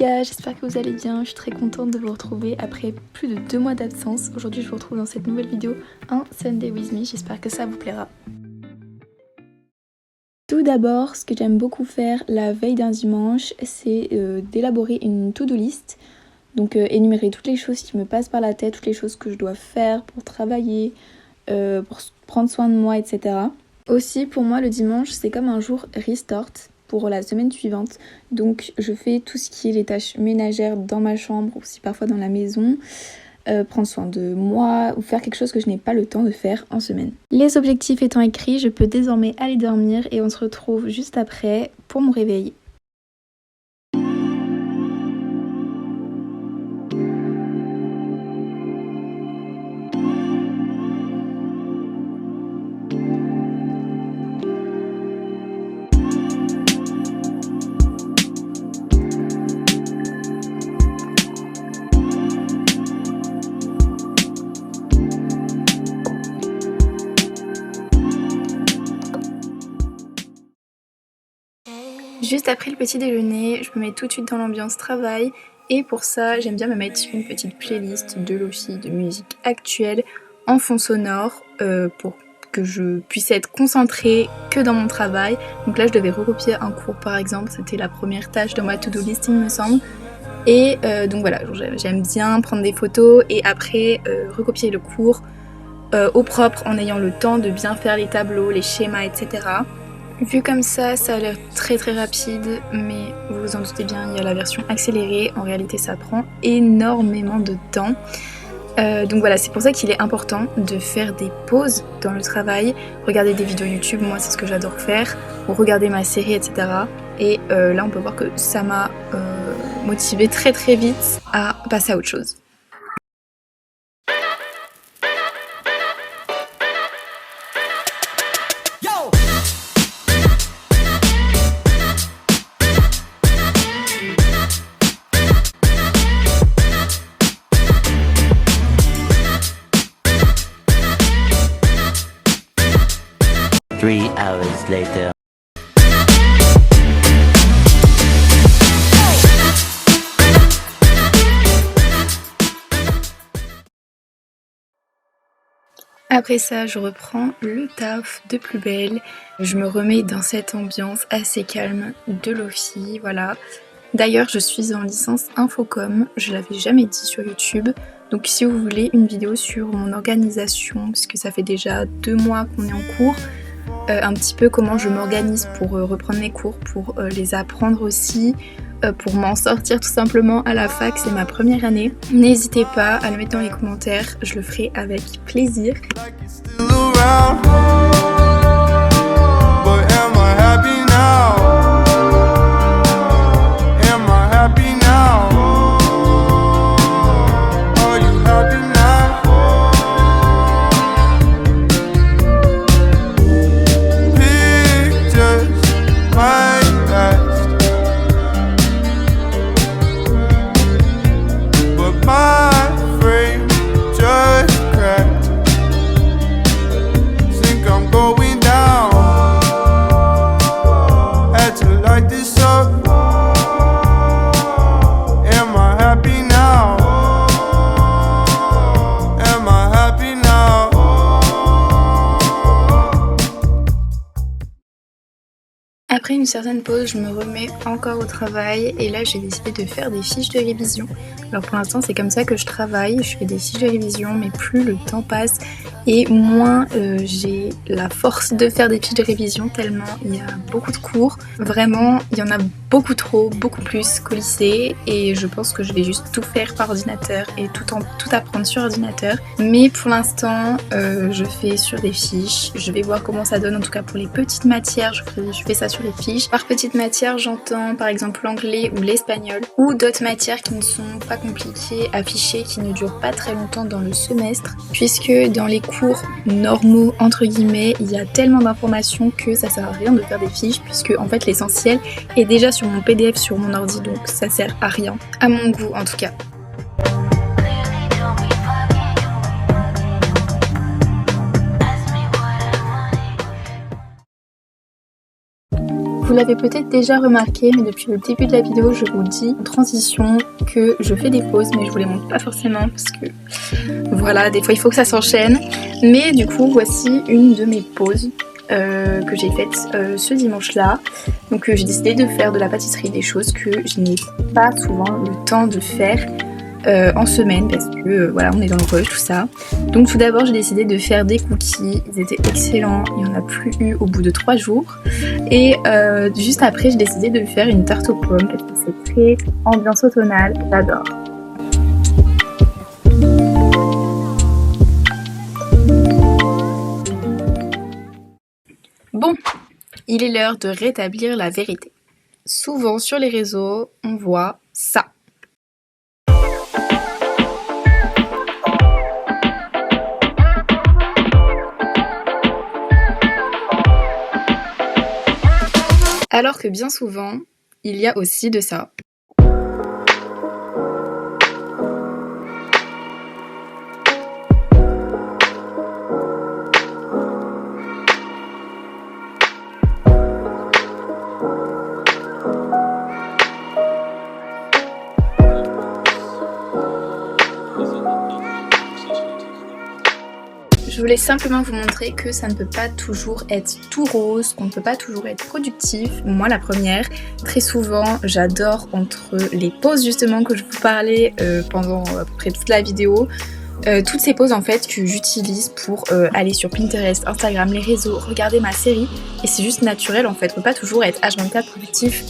gars, j'espère que vous allez bien, je suis très contente de vous retrouver après plus de 2 mois d'absence. Aujourd'hui je vous retrouve dans cette nouvelle vidéo, un Sunday with me, j'espère que ça vous plaira. Tout d'abord, ce que j'aime beaucoup faire la veille d'un dimanche, c'est d'élaborer une to-do list. Donc énumérer toutes les choses qui me passent par la tête, toutes les choses que je dois faire pour travailler, pour prendre soin de moi, etc. Aussi pour moi le dimanche c'est comme un jour restart pour la semaine suivante. Donc je fais tout ce qui est les tâches ménagères dans ma chambre, aussi parfois dans la maison, prendre soin de moi ou faire quelque chose que je n'ai pas le temps de faire en semaine. Les objectifs étant écrits, je peux désormais aller dormir et on se retrouve juste après pour mon réveil. Juste après le petit déjeuner, je me mets tout de suite dans l'ambiance travail et pour ça j'aime bien me mettre une petite playlist de lofi, de musique actuelle en fond sonore pour que je puisse être concentrée que dans mon travail. Donc là je devais recopier un cours par exemple, c'était la première tâche de ma to-do list il me semble. Et donc voilà, j'aime bien prendre des photos et après recopier le cours au propre en ayant le temps de bien faire les tableaux, les schémas, etc. Vu comme ça a l'air très rapide, mais vous vous en doutez bien, il y a la version accélérée. En réalité, ça prend énormément de temps. Donc voilà, c'est pour ça qu'il est important de faire des pauses dans le travail, regarder des vidéos YouTube, moi c'est ce que j'adore faire, ou regarder ma série, etc. Et là, on peut voir que ça m'a motivée très vite à passer à autre chose. Three hours later. Après ça, je reprends le taf de plus belle. Je me remets dans cette ambiance assez calme de lofi, voilà. D'ailleurs, je suis en licence Infocom, je l'avais jamais dit sur YouTube. Donc si vous voulez une vidéo sur mon organisation, puisque ça fait déjà 2 mois qu'on est en cours, un petit peu comment je m'organise pour reprendre mes cours, pour les apprendre aussi, pour m'en sortir tout simplement à la fac, c'est ma première année. N'hésitez pas à le mettre dans les commentaires, je le ferai avec plaisir. Après une certaine pause, je me remets encore au travail et là j'ai décidé de faire des fiches de révision. Alors pour l'instant c'est comme ça que je travaille, je fais des fiches de révision mais plus le temps passe et moins j'ai la force de faire des fiches de révision tellement il y a beaucoup de cours. Vraiment il y en a beaucoup trop, beaucoup plus qu'au lycée et je pense que je vais juste tout faire par ordinateur et tout apprendre sur ordinateur. Mais pour l'instant je fais sur des fiches, je vais voir comment ça donne en tout cas pour les petites matières, je fais ça sur les fiches. Par petite matière j'entends par exemple l'anglais ou l'espagnol ou d'autres matières qui ne sont pas compliquées, affichées, qui ne durent pas très longtemps dans le semestre puisque dans les cours normaux entre guillemets il y a tellement d'informations que ça sert à rien de faire des fiches puisque en fait l'essentiel est déjà sur mon PDF sur mon ordi donc ça sert à rien, à mon goût en tout cas. Vous l'avez peut-être déjà remarqué, mais depuis le début de la vidéo, je vous dis en transition que je fais des pauses, mais je vous les montre pas forcément parce que voilà, des fois il faut que ça s'enchaîne. Mais du coup, voici une de mes pauses que j'ai faites ce dimanche-là. Donc j'ai décidé de faire de la pâtisserie, des choses que je n'ai pas souvent le temps de faire en semaine parce que voilà, on est dans le rush, tout ça. Donc tout d'abord j'ai décidé de faire des cookies, ils étaient excellents, il n'y en a plus eu au bout de 3 jours. Et juste après j'ai décidé de faire une tarte aux pommes parce que c'est très ambiance automnale, j'adore. Bon, il est l'heure de rétablir la vérité. Souvent sur les réseaux, on voit ça. Alors que bien souvent, il y a aussi de ça. Je voulais simplement vous montrer que ça ne peut pas toujours être tout rose, qu'on ne peut pas toujours être productif. Moi la première, très souvent j'adore entre les pauses justement que je vous parlais pendant à peu près toute la vidéo. Toutes ces pauses en fait que j'utilise pour aller sur Pinterest, Instagram, les réseaux, regarder ma série. Et c'est juste naturel en fait, on peut pas toujours être H24 productif.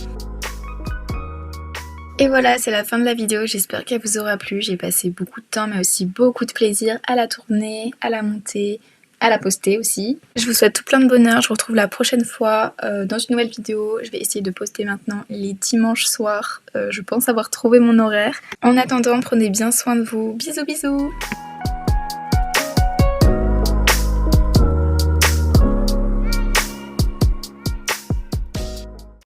Et voilà, c'est la fin de la vidéo, j'espère qu'elle vous aura plu. J'ai passé beaucoup de temps mais aussi beaucoup de plaisir à la tourner, à la monter, à la poster aussi. Je vous souhaite tout plein de bonheur, je vous retrouve la prochaine fois dans une nouvelle vidéo. Je vais essayer de poster maintenant les dimanches soirs, je pense avoir trouvé mon horaire. En attendant, prenez bien soin de vous, bisous bisous.